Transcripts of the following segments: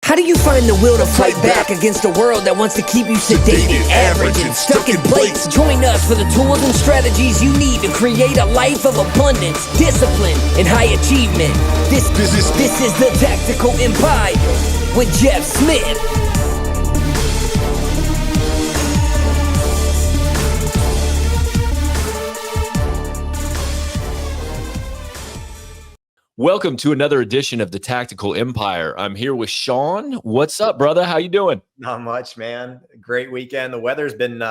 How do you find the will to fight back against a world that wants to keep you sedated, average, and stuck in place? Join us for the tools and strategies you need to create a life of abundance, discipline, and high achievement. This is the Tactical Empire with Jeff Smith. Welcome to another edition of the Tactical Empire. I'm here with Shawn. What's up, brother? How you doing? Not much, man. Great weekend. The weather's been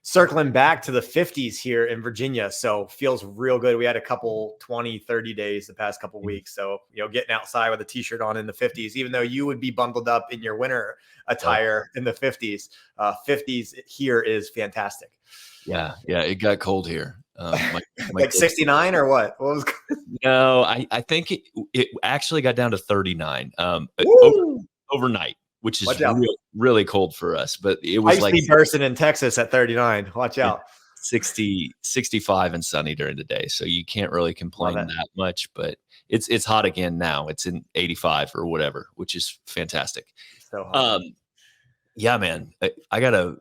circling back to the 50s here in Virginia, so feels real good. We had a couple 20, 30 days the past couple weeks, so getting outside with a t-shirt on in the 50s, even though you would be bundled up in your winter attire in the 50s. 50s here is fantastic. Yeah, it got cold here. Like 69 or what? What was? No, I think it actually got down to 39 overnight, which is really cold for us. But it was like bursting in Texas at 39. Watch out. 60, 65 and sunny during the day, so you can't really complain that much. But it's hot again now. It's in 85 or whatever, which is fantastic. So hot. Yeah, man, I got a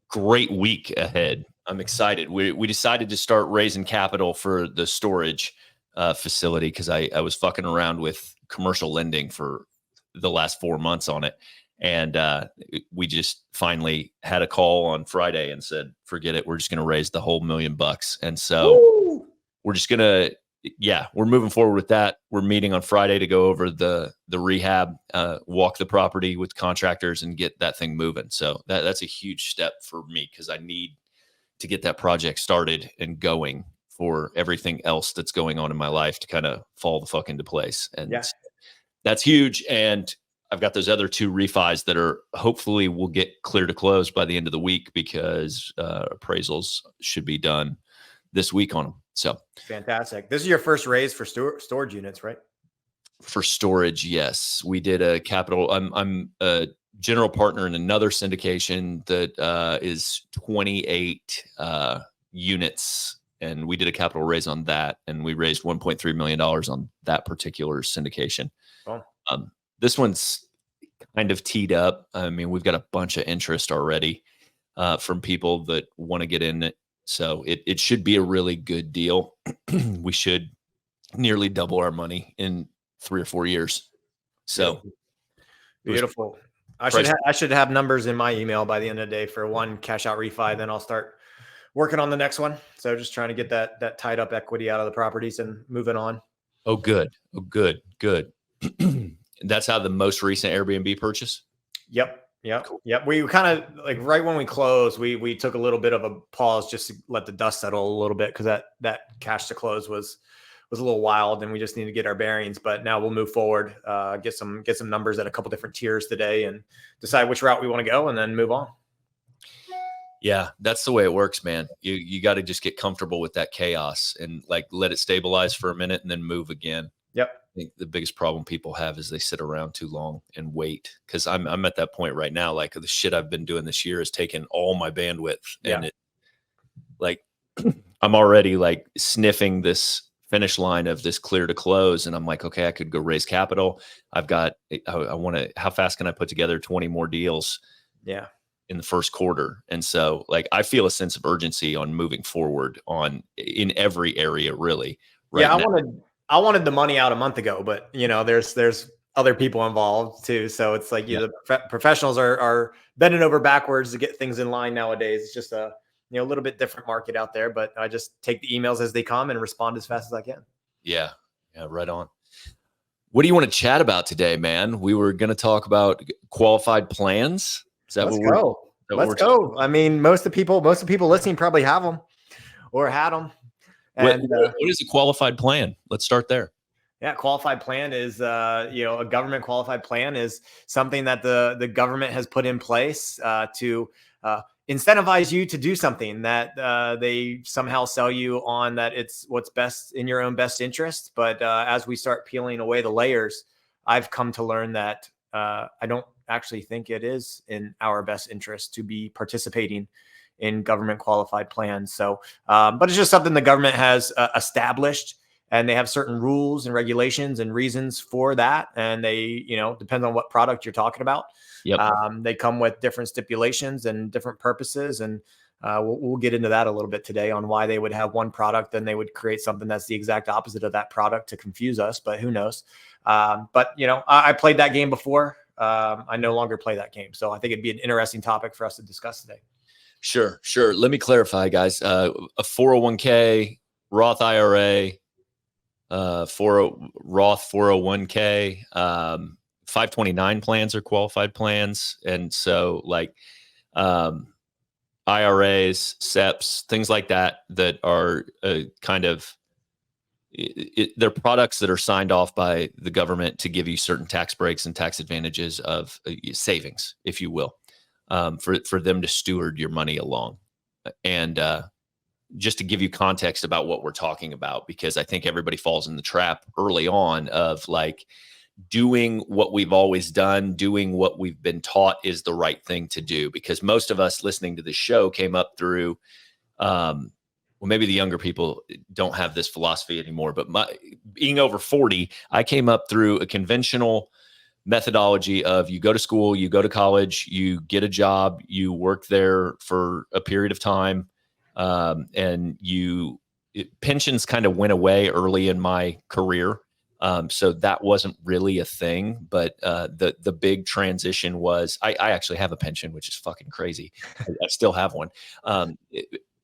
great week ahead. I'm excited. We decided to start raising capital for the storage facility because I was fucking around with commercial lending for the last 4 months on it. And we just finally had a call on Friday and said, forget it. We're just going to raise the whole $1 million. And so we're just going to, we're moving forward with that. We're meeting on Friday to go over the rehab, walk the property with contractors and get that thing moving. So that's a huge step for me because I need to get that project started and going for everything else that's going on in my life to kind of fall the fuck into place. And that's huge. And I've got those other 2 refis that are hopefully will get clear to close by the end of the week because appraisals should be done this week on them. So fantastic. This is your first raise for storage units, right? For storage, yes. We did a capital. I'm a general partner in another syndication that is 28 units, and we did a capital raise on that, and we raised $1.3 million on that particular syndication. Oh. This one's kind of teed up. I mean, we've got a bunch of interest already from people that want to get in it, so it should be a really good deal. We should nearly double our money in 3 or 4 years. So beautiful. I should have numbers in my email by the end of the day for one cash out refi. Then I'll start working on the next one. So just trying to get that tied up equity out of the properties and moving on. Oh, good. That's how the most recent Airbnb purchase. Yep. Cool. Yep. We kind of like right when we closed, we took a little bit of a pause just to let the dust settle a little bit because that cash to close was a little wild and we just need to get our bearings, but now we'll move forward, get some numbers at a couple different tiers today and decide which route we want to go and then move on. Yeah, that's the way it works, man. You got to just get comfortable with that chaos and like let it stabilize for a minute and then move again. Yep. I think the biggest problem people have is they sit around too long and wait. Cause I'm at that point right now. Like the shit I've been doing this year has taken all my bandwidth and it like, I'm already like sniffing this finish line of this clear to close. And I'm like, okay, I could go raise capital. I want to, how fast can I put together 20 more deals? Yeah. In the first quarter. And so like, I feel a sense of urgency on moving forward in every area really. Right I wanted the money out a month ago, but there's other people involved too. So it's like, the professionals are bending over backwards to get things in line nowadays. It's just a little bit different market out there, but I just take the emails as they come and respond as fast as I can. Yeah, right on. What do you want to chat about today, man? We were going to talk about qualified plans. Is that Let's go. I mean, most of the people listening probably have them or had them. And what is a qualified plan? Let's start there. Yeah, qualified plan is a government qualified plan is something that the government has put in place to incentivize you to do something that they somehow sell you on that it's what's best in your own best interest. But as we start peeling away the layers, I've come to learn that I don't actually think it is in our best interest to be participating in government qualified plans. So, but it's just something the government has established and they have certain rules and regulations and reasons for that. And they, depends on what product you're talking about. Yep. They come with different stipulations and different purposes. And we'll get into that a little bit today on why they would have one product, then they would create something that's the exact opposite of that product to confuse us, but who knows? But I played that game before. I no longer play that game. So I think it'd be an interesting topic for us to discuss today. Sure. Let me clarify, guys. A 401k, Roth IRA, Roth 401k, 529 plans are qualified plans. And so like IRAs, SEPs, things like that are kind of, they're products that are signed off by the government to give you certain tax breaks and tax advantages of savings, if you will, for them to steward your money along. And just to give you context about what we're talking about, because I think everybody falls in the trap early on of like doing what we've always done, doing what we've been taught is the right thing to do. Because most of us listening to the show came up through, well, maybe the younger people don't have this philosophy anymore, but being over 40, I came up through a conventional methodology of you go to school, you go to college, you get a job, you work there for a period of time. And pensions kind of went away early in my career. So that wasn't really a thing, but the big transition was I actually have a pension, which is fucking crazy. I still have one.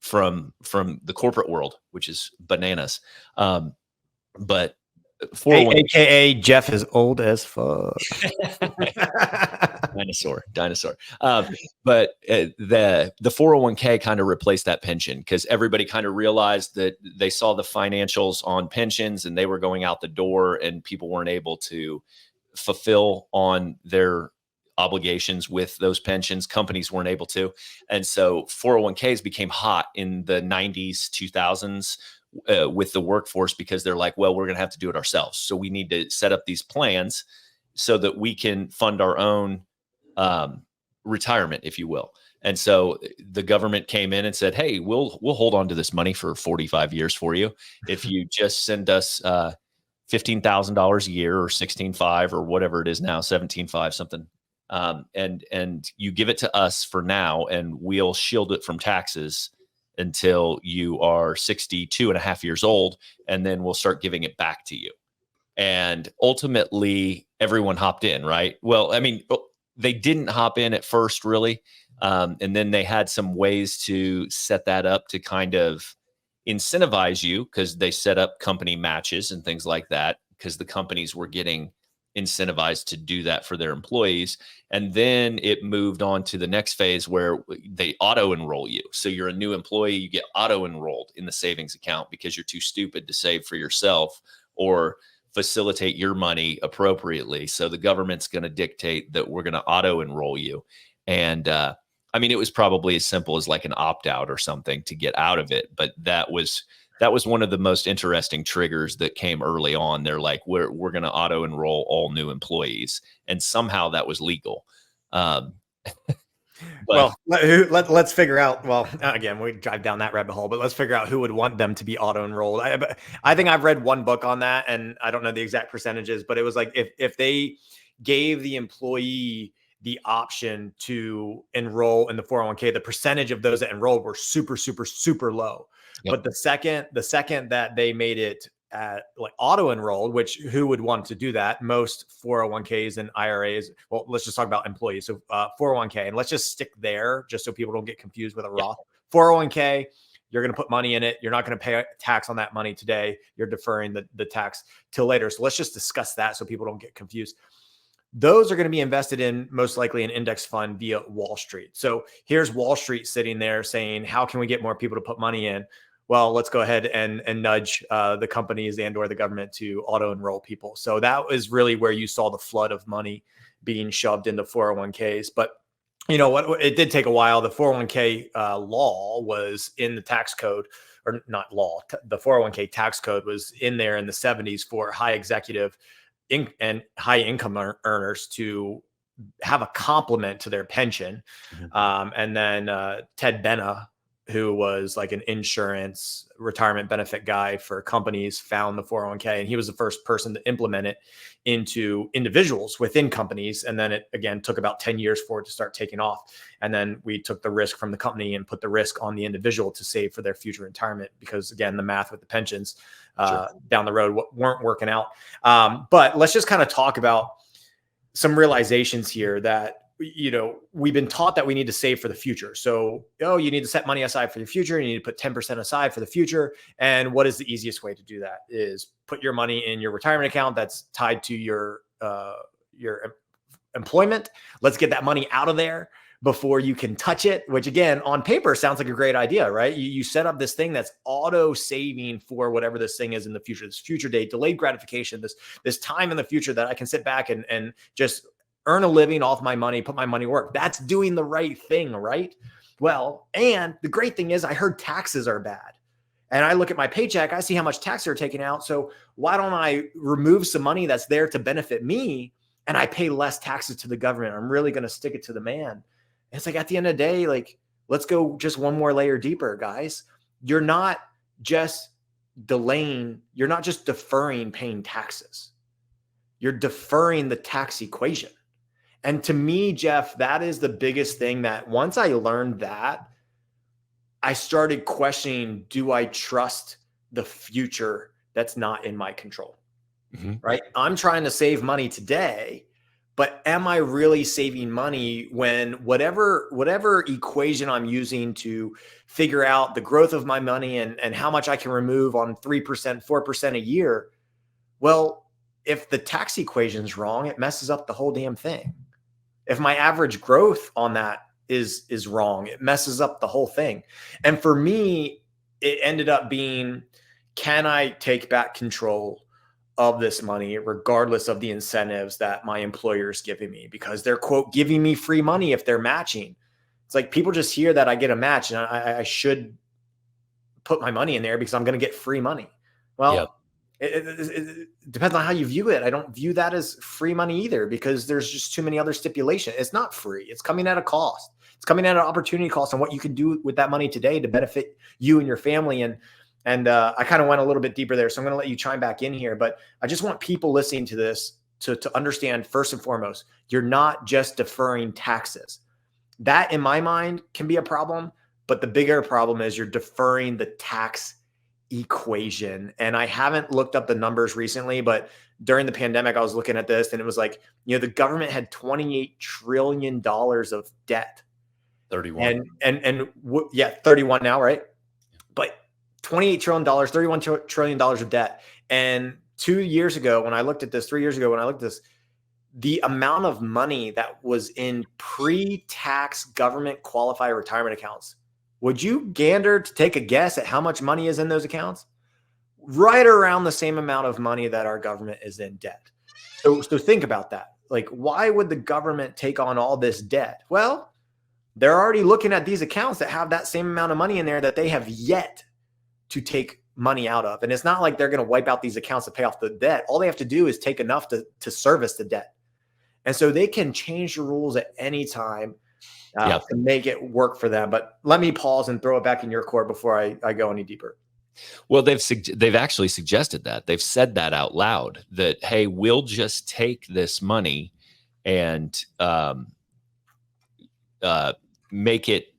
From the corporate world, which is bananas. But 401 AKA Jeff is old as fuck. dinosaur. But the 401k kind of replaced that pension because everybody kind of realized that they saw the financials on pensions and they were going out the door and people weren't able to fulfill on their obligations with those pensions. Companies weren't able to. And so 401ks became hot in the 90s, 2000s with the workforce because they're like, well, we're going to have to do it ourselves. So we need to set up these plans so that we can fund our own retirement, if you will. And so the government came in and said, hey, we'll hold on to this money for 45 years for you. If you just send us $15,000 a year or 16.5 or whatever it is now, 17.5 something. And you give it to us for now, and we'll shield it from taxes until you are 62 and a half years old. And then we'll start giving it back to you. And ultimately everyone hopped in, right? Well, I mean, they didn't hop in at first really. And then they had some ways to set that up to kind of incentivize you because they set up company matches and things like that because the companies were getting incentivized to do that for their employees. And then it moved on to the next phase where they auto enroll you. So you're a new employee, you get auto enrolled in the savings account because you're too stupid to save for yourself or facilitate your money appropriately. So the government's going to dictate that we're going to auto enroll you. And I mean, it was probably as simple as like an opt out or something to get out of it. But that was one of the most interesting triggers that came early on. They're like, we're going to auto enroll all new employees. And somehow that was legal. Well, let's figure out. Well, again, we drive down that rabbit hole, but let's figure out who would want them to be auto enrolled. I think I've read one book on that, and I don't know the exact percentages, but it was like if they gave the employee the option to enroll in the 401k, the percentage of those that enrolled were super, super, super low. Yep. But the second that they made it like auto enrolled, which who would want to do that? Most 401ks and IRAs. Well, let's just talk about employees. So 401k, and let's just stick there just so people don't get confused with a Roth. 401k, you're going to put money in it. You're not going to pay tax on that money today. You're deferring the tax till later. So let's just discuss that so people don't get confused. Those are going to be invested in most likely an index fund via Wall Street. So here's Wall Street sitting there saying, how can we get more people to put money in? Well, let's go ahead and nudge the companies and or the government to auto enroll people. So that was really where you saw the flood of money being shoved into 401ks. But you know what? It did take a while. The 401k law was in the tax code, or not law. The 401k tax code was in there in the 70s for high executive and high income earners to have a complement to their pension. Mm-hmm. And then Ted Benna, who was like an insurance retirement benefit guy for companies, found the 401k, and he was the first person to implement it into individuals within companies. And then it again took about 10 years for it to start taking off. And then we took the risk from the company and put the risk on the individual to save for their future retirement, because again, the math with the pensions down the road weren't working out. But let's just kind of talk about some realizations here that, you know, we've been taught that we need to save for the future. So, you need to set money aside for the future. You need to put 10% aside for the future. And what is the easiest way to do that? Is put your money in your retirement account that's tied to your employment. Let's get that money out of there before you can touch it, which again, on paper sounds like a great idea, right? You set up this thing that's auto saving for whatever this thing is in the future, this future date, delayed gratification, this time in the future that I can sit back and just earn a living off my money, put my money to work. That's doing the right thing, right? Well, and the great thing is I heard taxes are bad. And I look at my paycheck, I see how much tax they're taking out. So why don't I remove some money that's there to benefit me, and I pay less taxes to the government? I'm really going to stick it to the man. And it's like, at the end of the day, like, let's go just one more layer deeper, guys. You're not just delaying, you're not just deferring paying taxes. You're deferring the tax equation. And to me, Jeff, that is the biggest thing, that once I learned that, I started questioning, do I trust the future that's not in my control? Right? I'm trying to save money today, but am I really saving money when whatever equation I'm using to figure out the growth of my money and how much I can remove on 3%, 4% a year? Well, if the tax equation's wrong, it messes up the whole damn thing. If my average growth on that is wrong, it messes up the whole thing. And for me, it ended up being, can I take back control of this money regardless of the incentives that my employer is giving me, because they're, quote, giving me free money if they're matching. It's like, people just hear that I get a match and I should put my money in there because I'm going to get free money. Well, yep. It depends on how you view it. I don't view that as free money either, because there's just too many other stipulations. It's not free. It's coming at a cost. It's coming at an opportunity cost on what you can do with that money today to benefit you and your family. And I kind of went a little bit deeper there, so I'm going to let you chime back in here. But I just want people listening to this to understand, first and foremost, you're not just deferring taxes. That, in my mind, can be a problem. But the bigger problem is you're deferring the tax equation. And I haven't looked up the numbers recently, but during the pandemic, I was looking at this, and it was like, you know, the government had $28 trillion of debt. 31. Yeah, 31 now, right? But $28 trillion, $31 trillion of debt. And 2 years ago, when I looked at this, 3 years ago, when I looked at this, the amount of money that was in pre-tax government qualified retirement accounts, would you gander to take a guess at how much money is in those accounts? Right around the same amount of money that our government is in debt. So think about that. Like, why would the government take on all this debt? Well, they're already looking at these accounts that have that same amount of money in there that they have yet to take money out of. And it's not like they're going to wipe out these accounts to pay off the debt. All they have to do is take enough to service the debt. And so they can change the rules at any time to make it work for them. But let me pause and throw it back in your court before I go any deeper. Well, they've actually suggested that. They've said that out loud, that, hey, we'll just take this money and make it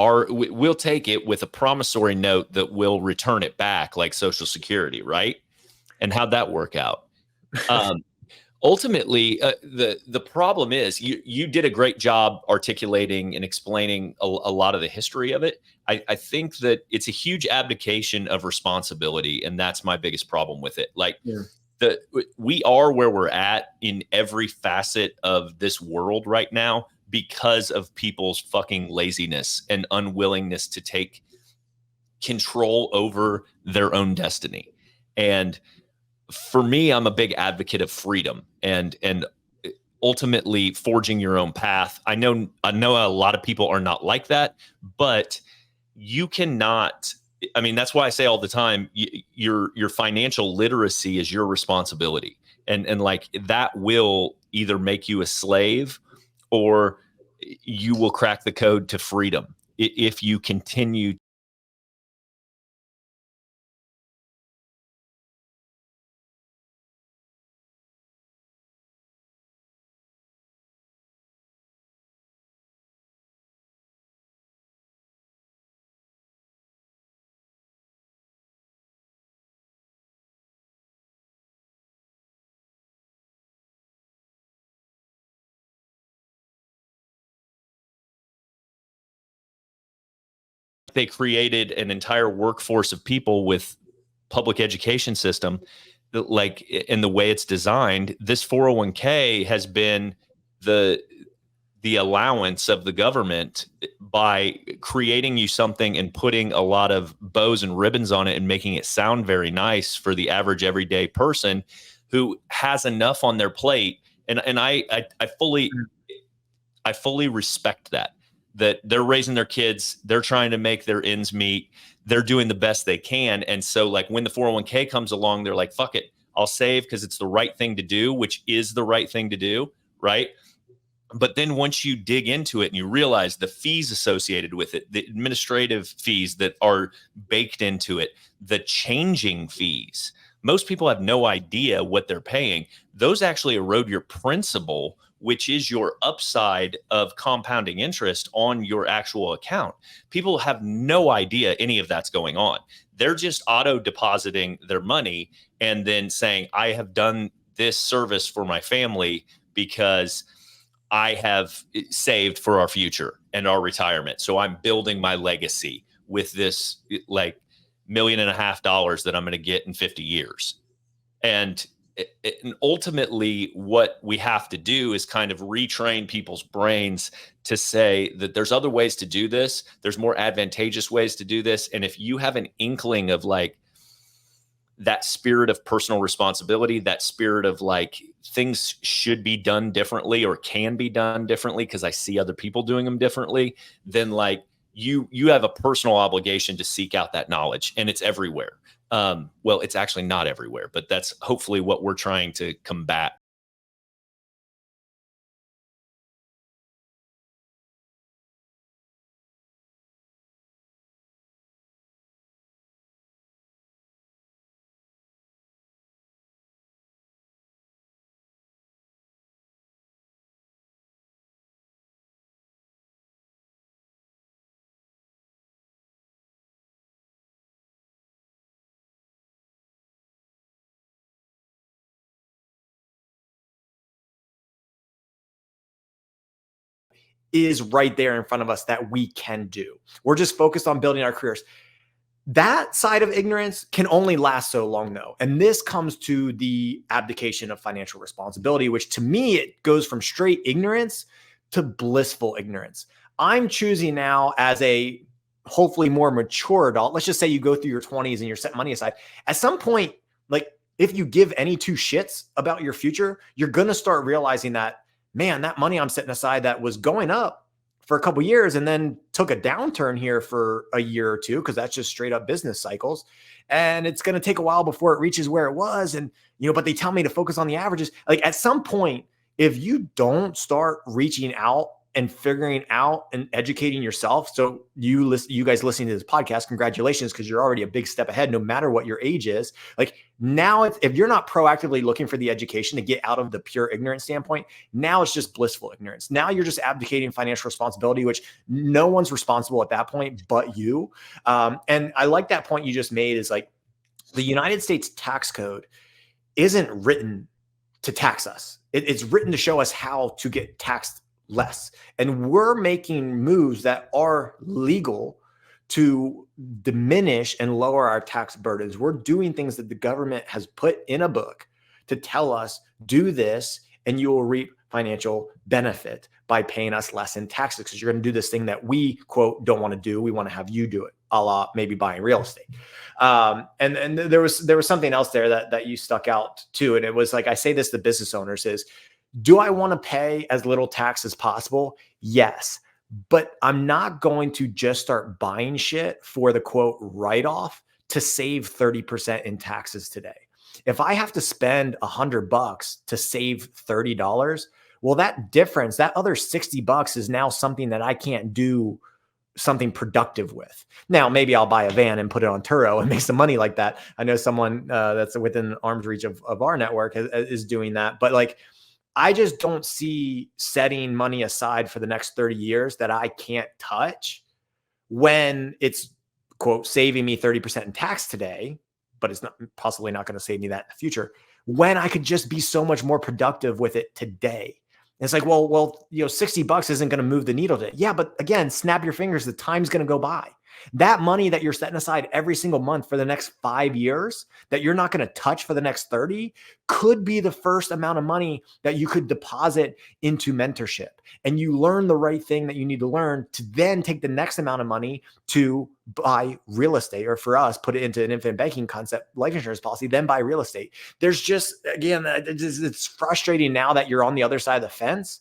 we'll take it with a promissory note that we'll return it back, like Social Security, right? And how'd that work out? Ultimately, the problem is you did a great job articulating and explaining a lot of the history of it. I think that it's a huge abdication of responsibility, and that's my biggest problem with it. Like, we are where we're at in every facet of this world right now because of people's fucking laziness and unwillingness to take control over their own destiny. And for me, I'm a big advocate of freedom and ultimately forging your own path. I know a lot of people are not like that, but you cannot. I mean, that's why I say all the time, your financial literacy is your responsibility, and like that will either make you a slave or you will crack the code to freedom if you continue they created an entire workforce of people with public education system that, like, in the way it's designed, this 401k has been the allowance of the government by creating you something and putting a lot of bows and ribbons on it and making it sound very nice for the average everyday person who has enough on their plate. And I fully respect that they're raising their kids, they're trying to make their ends meet, they're doing the best they can. And so, like, when the 401k comes along, they're like, fuck it, I'll save because it's the right thing to do, which is the right thing to do, right? But then once you dig into it and you realize the fees associated with it, the administrative fees that are baked into it, the changing fees, most people have no idea what they're paying. Those actually erode your principal, which is your upside of compounding interest on your actual account. People have no idea any of that's going on. They're just auto depositing their money and then saying, I have done this service for my family because I have saved for our future and our retirement. So I'm building my legacy with this, like, $1.5 million that I'm going to get in 50 years. And ultimately what we have to do is kind of retrain people's brains to say that there's other ways to do this. There's more advantageous ways to do this. And if you have an inkling of, like, that spirit of personal responsibility, that spirit of, like, things should be done differently or can be done differently because I see other people doing them differently, then, like, you have a personal obligation to seek out that knowledge, and it's everywhere. Well, it's actually not everywhere, but that's hopefully what we're trying to combat. Is right there in front of us that we can do. We're just focused on building our careers. That side of ignorance can only last so long, though. And this comes to the abdication of financial responsibility, which to me, it goes from straight ignorance to blissful ignorance. I'm choosing now, as a hopefully more mature adult, let's just say you go through your 20s and you're setting money aside. At some point, like, if you give any two shits about your future, you're going to start realizing that, man, that money I'm setting aside that was going up for a couple of years and then took a downturn here for a year or two, because that's just straight up business cycles. And it's going to take a while before it reaches where it was. And, but they tell me to focus on the averages. Like, at some point, if you don't start reaching out and figuring out and educating yourself. So you guys listening to this podcast, congratulations, because you're already a big step ahead, no matter what your age is. Like, now, if you're not proactively looking for the education to get out of the pure ignorance standpoint, now it's just blissful ignorance. Now you're just abdicating financial responsibility, which no one's responsible at that point but you. And I like that point you just made, is like, the United States tax code isn't written to tax us. It's written to show us how to get taxed less. And we're making moves that are legal to diminish and lower our tax burdens. We're doing things that the government has put in a book to tell us, do this and you will reap financial benefit by paying us less in taxes, because you're going to do this thing that we, quote, don't want to do. We want to have you do it, a la maybe buying real estate. And there was something else there that you stuck out too. And it was like, I say this to business owners, is, do I want to pay as little tax as possible? Yes. But I'm not going to just start buying shit for the, quote, write-off to save 30% in taxes today. If I have to spend $100 to save $30, well, that difference, that other $60 is now something that I can't do something productive with. Now, maybe I'll buy a van and put it on Turo and make some money like that. I know someone that's within arm's reach of our network is doing that. But, like, I just don't see setting money aside for the next 30 years that I can't touch when it's, quote, saving me 30% in tax today, but it's not possibly not going to save me that in the future, when I could just be so much more productive with it today. And it's like, well, $60 isn't going to move the needle today. Yeah, but again, snap your fingers. The time's going to go by. That money that you're setting aside every single month for the next 5 years that you're not going to touch for the next 30 could be the first amount of money that you could deposit into mentorship. And you learn the right thing that you need to learn to then take the next amount of money to buy real estate, or for us, put it into an infinite banking concept, life insurance policy, then buy real estate. There's just, again, it's frustrating now that you're on the other side of the fence,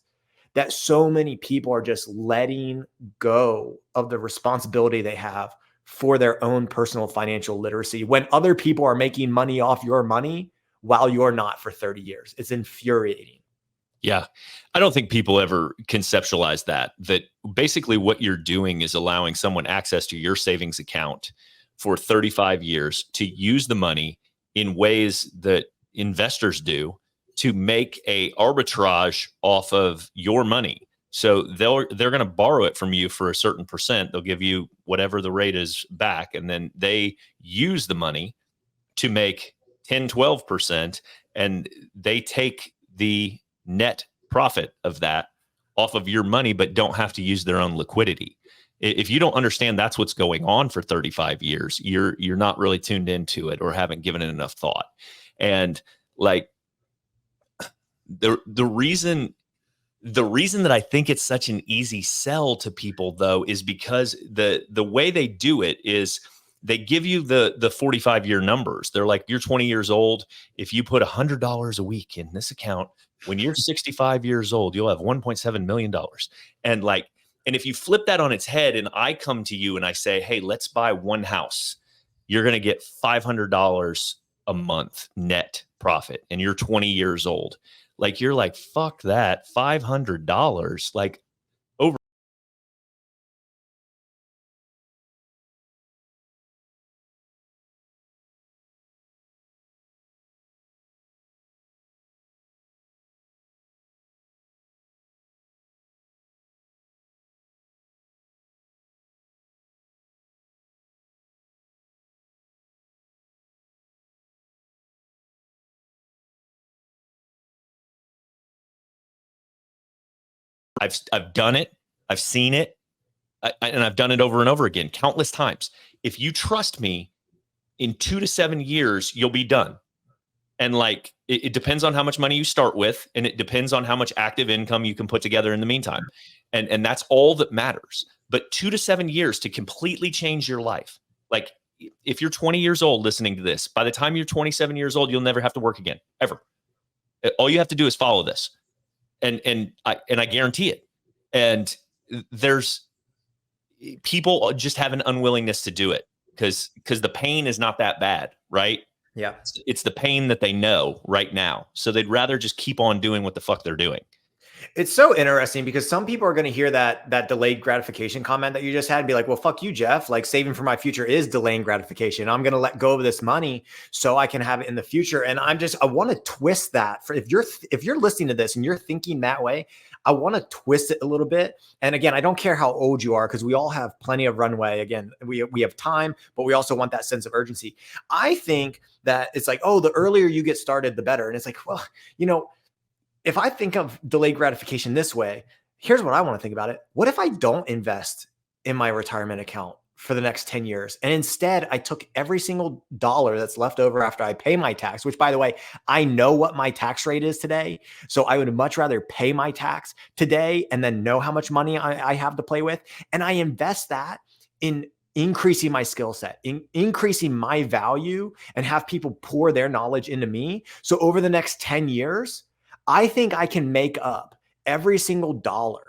that so many people are just letting go of the responsibility they have for their own personal financial literacy when other people are making money off your money while you're not for 30 years. It's infuriating. Yeah. I don't think people ever conceptualize that basically what you're doing is allowing someone access to your savings account for 35 years to use the money in ways that investors do to make a arbitrage off of your money. So they're going to borrow it from you for a certain percent. They'll give you whatever the rate is back, and then they use the money to make 10, 12%, and they take the net profit of that off of your money, but don't have to use their own liquidity. If you don't understand that's what's going on for 35 years, you're not really tuned into it or haven't given it enough thought. And like the reason that I think it's such an easy sell to people, though, is because the way they do it is they give you the 45-year numbers. They're like, you're 20 years old. If you put $100 a week in this account, when you're 65 years old, you'll have $1.7 million. And if you flip that on its head and I come to you and I say, hey, let's buy one house, you're going to get $500 a month net profit, and you're 20 years old. Like, you're like, fuck that, $500. Like, over. I've done it. I've seen it. And I've done it over and over again, countless times. If you trust me, in 2 to 7 years, you'll be done. And like, it depends on how much money you start with, and it depends on how much active income you can put together in the meantime. And that's all that matters. But 2 to 7 years to completely change your life. Like, if you're 20 years old listening to this, by the time you're 27 years old, you'll never have to work again, ever. All you have to do is follow this. And I guarantee it. And there's people just have an unwillingness to do it because the pain is not that bad, right? Yeah. It's the pain that they know right now. So they'd rather just keep on doing what the fuck they're doing. It's so interesting because some people are going to hear that delayed gratification comment that you just had and be like, well, fuck you, Jeff. Like, saving for my future is delaying gratification. I'm going to let go of this money so I can have it in the future. And I want to twist that for if you're listening to this and you're thinking that way, I want to twist it a little bit. And again, I don't care how old you are, because we all have plenty of runway. Again, we have time, but we also want that sense of urgency. I think that it's like, oh, the earlier you get started, the better. And it's like, well, if I think of delayed gratification this way, here's what I want to think about it. What if I don't invest in my retirement account for the next 10 years? And instead, I took every single dollar that's left over after I pay my tax, which, by the way, I know what my tax rate is today. So I would much rather pay my tax today and then know how much money I have to play with. And I invest that in increasing my skill set, increasing my value, and have people pour their knowledge into me. So over the next 10 years, I think I can make up every single dollar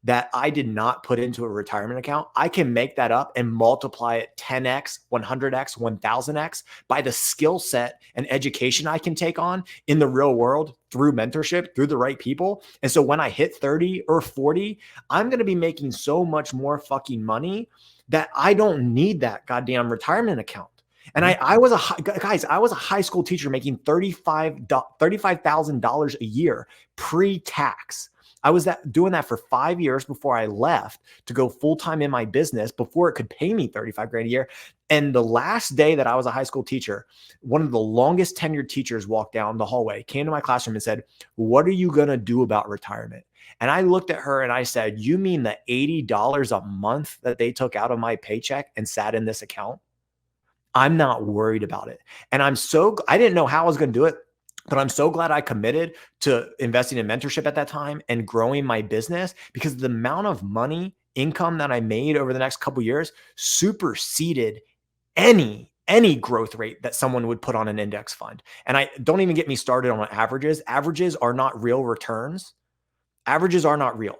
that I did not put into a retirement account. I can make that up and multiply it 10x, 100x, 1000x by the skill set and education I can take on in the real world through mentorship, through the right people. And so when I hit 30 or 40, I'm going to be making so much more fucking money that I don't need that goddamn retirement account. And I was a high school teacher making $35,000 a year pre-tax. I was doing that for 5 years before I left to go full-time in my business before it could pay me 35 grand a year. And the last day that I was a high school teacher, one of the longest tenured teachers walked down the hallway, came to my classroom and said, "What are you going to do about retirement?" And I looked at her and I said, "You mean the $80 a month that they took out of my paycheck and sat in this account? I'm not worried about it." And I didn't know how I was going to do it, but I'm so glad I committed to investing in mentorship at that time and growing my business, because the amount of money, income that I made over the next couple of years superseded any growth rate that someone would put on an index fund. And I don't even get me started on averages. Averages are not real returns. Averages are not real.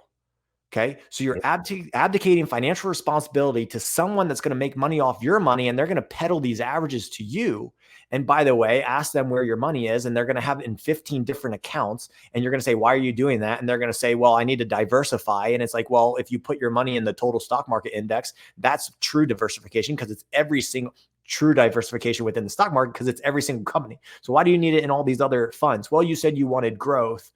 Okay. So you're abdicating financial responsibility to someone that's going to make money off your money, and they're going to peddle these averages to you. And by the way, ask them where your money is, and they're going to have it in 15 different accounts. And you're going to say, "Why are you doing that?" And they're going to say, "Well, I need to diversify." And it's like, well, if you put your money in the total stock market index, that's true diversification, because it's every single true diversification within the stock market, because it's every single company. So why do you need it in all these other funds? Well, you said you wanted growth,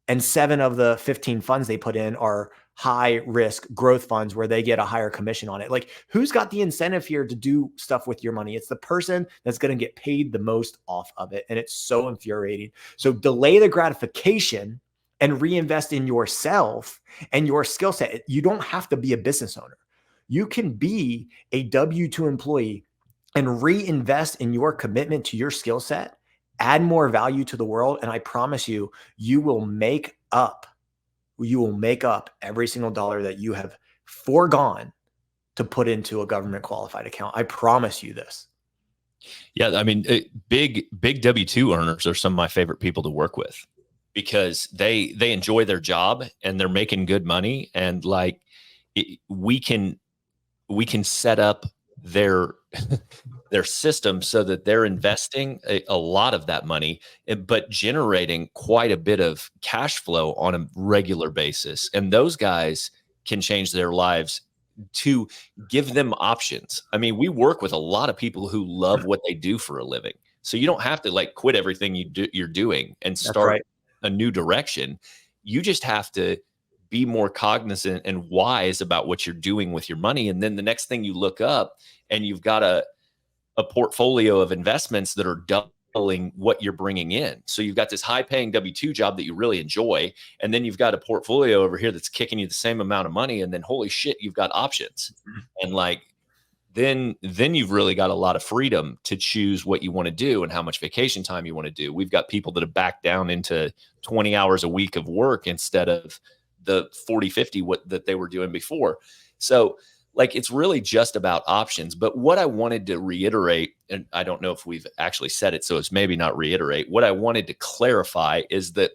and 7 of the 15 funds they put in are high risk growth funds where they get a higher commission on it. Like, who's got the incentive here to do stuff with your money? It's the person that's going to get paid the most off of it. And it's so infuriating. So delay the gratification and reinvest in yourself and your skill set. You don't have to be a business owner. You can be a W-2 employee and reinvest in your commitment to your skill set, add more value to the world. And I promise you, you will make up every single dollar that you have foregone to put into a government qualified account. I promise you this. Yeah, I mean, big W-2 earners are some of my favorite people to work with, because they enjoy their job and they're making good money, and like we can set up their their system so that they're investing a lot of that money, but generating quite a bit of cash flow on a regular basis. And those guys can change their lives to give them options. I mean, we work with a lot of people who love what they do for a living. So you don't have to like quit everything you're doing and That's start right. a new direction. You just have to be more cognizant and wise about what you're doing with your money. And then the next thing you look up and you've got a portfolio of investments that are doubling what you're bringing in. So you've got this high paying W-2 job that you really enjoy. And then you've got a portfolio over here that's kicking you the same amount of money. And then holy shit, you've got options. And like, then you've really got a lot of freedom to choose what you want to do and how much vacation time you want to do. We've got people that have backed down into 20 hours a week of work instead of the 40, 50 that they were doing before. So like, it's really just about options. But what I wanted to reiterate, and I don't know if we've actually said it, so it's maybe not reiterate, what I wanted to clarify is that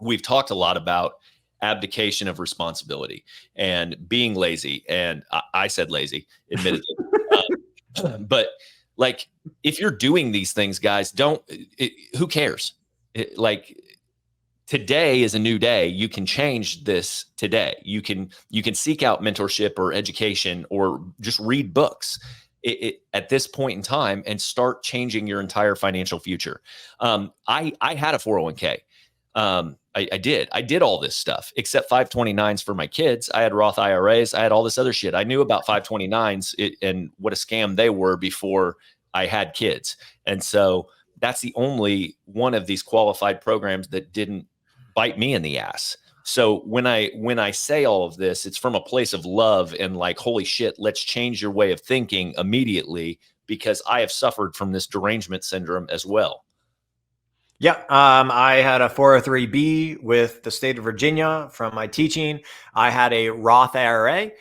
we've talked a lot about abdication of responsibility and being lazy. And I said lazy, admittedly. But like, if you're doing these things, guys, who cares? Like, today is a new day. You can change this today. You can seek out mentorship or education or just read books at this point in time and start changing your entire financial future. I had a 401k. I did all this stuff except 529s for my kids. I had Roth IRAs. I had all this other shit. I knew about 529s and what a scam they were before I had kids. And so that's the only one of these qualified programs that didn't bite me in the ass. So when I say all of this, it's from a place of love and like, holy shit, let's change your way of thinking immediately, because I have suffered from this derangement syndrome as well. Yeah, I had a 403B with the state of Virginia from my teaching. I had a Roth IRA,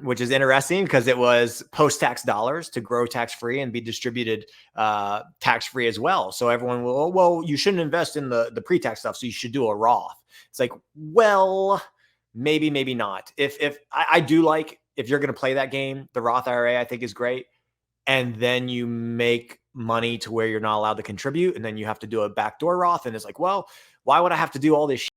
which is interesting because it was post-tax dollars to grow tax-free and be distributed tax-free as well. So everyone will, "Oh, well, you shouldn't invest in the pre-tax stuff, so you should do a Roth." It's like, well, maybe not. If I do like, if you're going to play that game, the Roth IRA I think is great. And then you make money to where you're not allowed to contribute, and then you have to do a backdoor Roth, and it's like, well, why would I have to do all this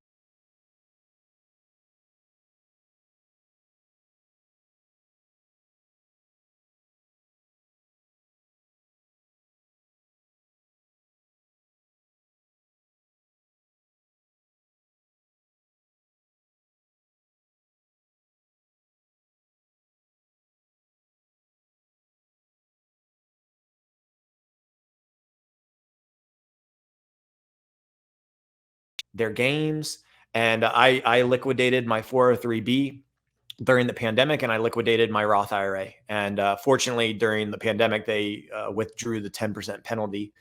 their games. And I liquidated my 403B during the pandemic, and I liquidated my Roth IRA. And fortunately, during the pandemic, they withdrew the 10% penalty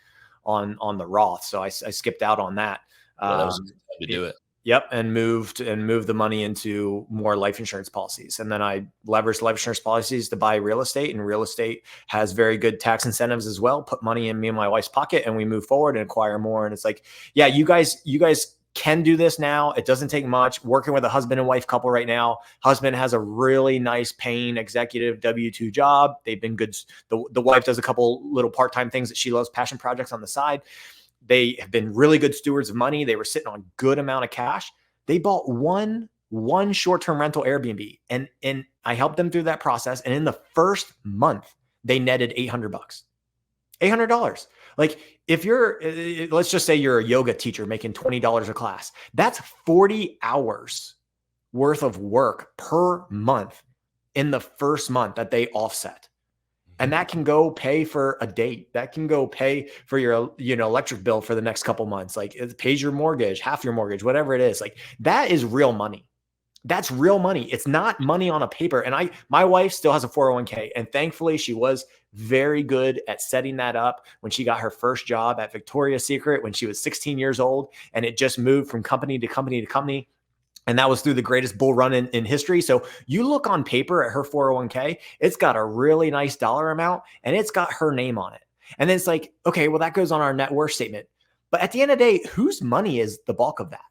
on the Roth. So I skipped out on that. Yeah, that was a good time to do it. Yep. And moved the money into more life insurance policies. And then I leveraged life insurance policies to buy real estate, and real estate has very good tax incentives as well. Put money in me and my wife's pocket, and we move forward and acquire more. And it's like, yeah, you guys can do this now. It doesn't take much. Working with a husband and wife couple right now. Husband has a really nice paying executive W-2 job. They've been good. The wife does a couple little part-time things that she loves, passion projects on the side. They have been really good stewards of money. They were sitting on a good amount of cash. They bought one short-term rental Airbnb, and I helped them through that process. And in the first month, they netted $800. $800. Like, if let's just say you're a yoga teacher making $20 a class, that's 40 hours worth of work per month in the first month that they offset. And that can go pay for a date. That can go pay for your, electric bill for the next couple months. Like, it pays your mortgage, half your mortgage, whatever it is. Like, that is real money. That's real money. It's not money on a paper. And my wife still has a 401k. And thankfully, she was very good at setting that up when she got her first job at Victoria's Secret when she was 16 years old. And it just moved from company to company to company. And that was through the greatest bull run in history. So you look on paper at her 401k, it's got a really nice dollar amount and it's got her name on it. And then it's like, okay, well, that goes on our net worth statement. But at the end of the day, whose money is the bulk of that?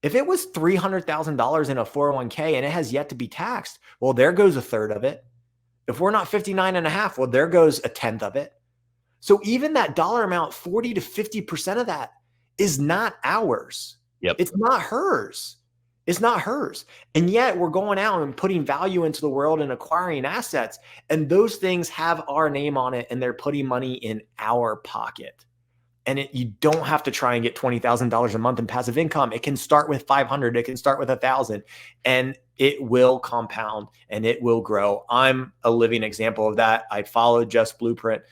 If it was $300,000 in a 401k and it has yet to be taxed, well, there goes a third of it. If we're not 59 and a half, well, there goes a tenth of it. So even that dollar amount, 40 to 50% of that is not ours. Yep. It's not hers. It's not hers. And yet we're going out and putting value into the world and acquiring assets. And those things have our name on it, and they're putting money in our pocket. And you don't have to try and get $20,000 a month in passive income. It can start with 500. It can start with 1,000, and it will compound and it will grow. I'm a living example of that. I followed Just Blueprint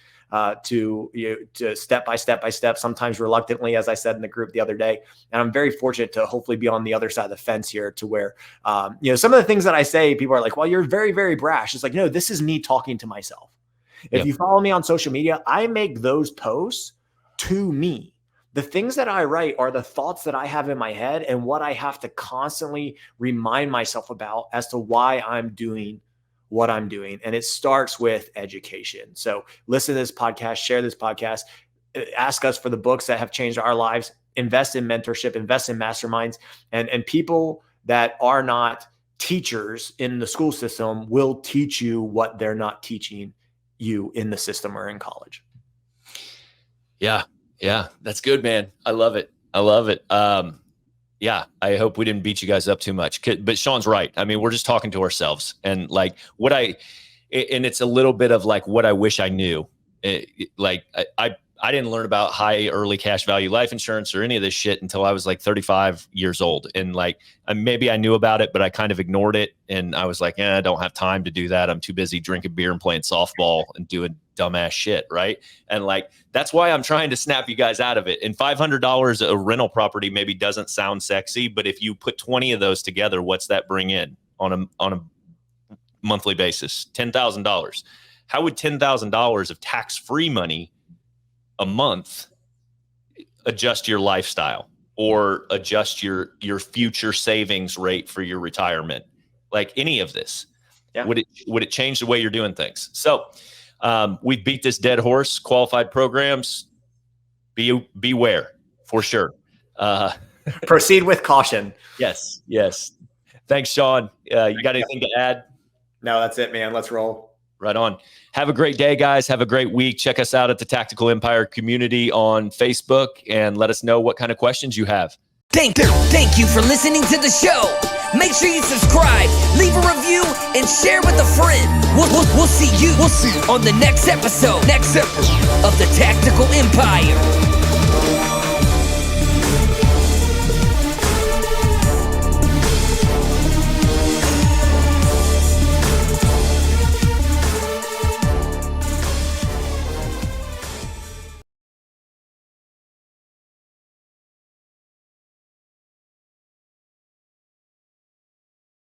to step by step, sometimes reluctantly, as I said in the group the other day. And I'm very fortunate to hopefully be on the other side of the fence here, to where, some of the things that I say, people are like, well, you're very, very brash. It's like, no, this is me talking to myself. If you follow me on social media, I make those posts to me. The things that I write are the thoughts that I have in my head and what I have to constantly remind myself about as to why I'm doing what I'm doing. And it starts with education. So listen to this podcast, share this podcast, ask us for the books that have changed our lives, invest in mentorship, invest in masterminds, and people that are not teachers in the school system will teach you what they're not teaching you in the system or in college. Yeah. That's good, man. I love it. Yeah, I hope we didn't beat you guys up too much. But Shawn's right. I mean, we're just talking to ourselves, and like and it's a little bit of like what I wish I knew. I didn't learn about high early cash value life insurance or any of this shit until I was like 35 years old. And like, maybe I knew about it, but I kind of ignored it. And I was like, I don't have time to do that. I'm too busy drinking beer and playing softball and doing dumbass shit. Right. And like, that's why I'm trying to snap you guys out of it. And $500 a rental property maybe doesn't sound sexy, but if you put 20 of those together, what's that bring in on a monthly basis? $10,000. How would $10,000 of tax-free money a month adjust your lifestyle or adjust your future savings rate for your retirement? Like any of this, would it change the way you're doing things? So we beat this dead horse. Qualified programs, beware for sure. Proceed with caution. Yes. Thanks, Shawn. You got anything to add? No, that's it, man. Let's roll. Right on. Have a great day, guys. Have a great week. Check us out at the Tactical Empire community on Facebook and let us know what kind of questions you have. Thank you for listening to the show. Make sure you subscribe, leave a review, and share with a friend. We'll see you on the next episode of the Tactical Empire.